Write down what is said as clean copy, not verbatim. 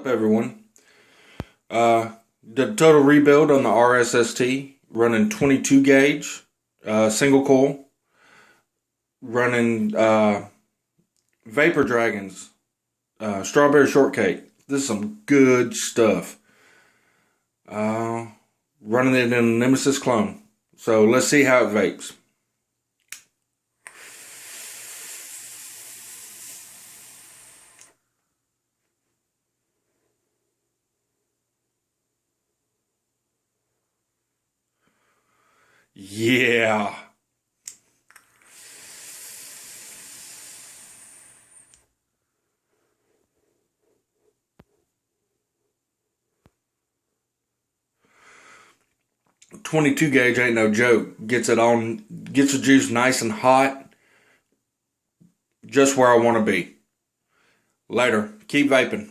Up everyone? The total rebuild on the RSST, running 22 gauge, single coil, running Vapor Dragons, Strawberry Shortcake. This is some good stuff. Running it in a Nemesis Clone. So let's see how it vapes. Yeah. .22 gauge ain't no joke. Gets the juice nice and hot. Just where I want to be. Later. Keep vaping.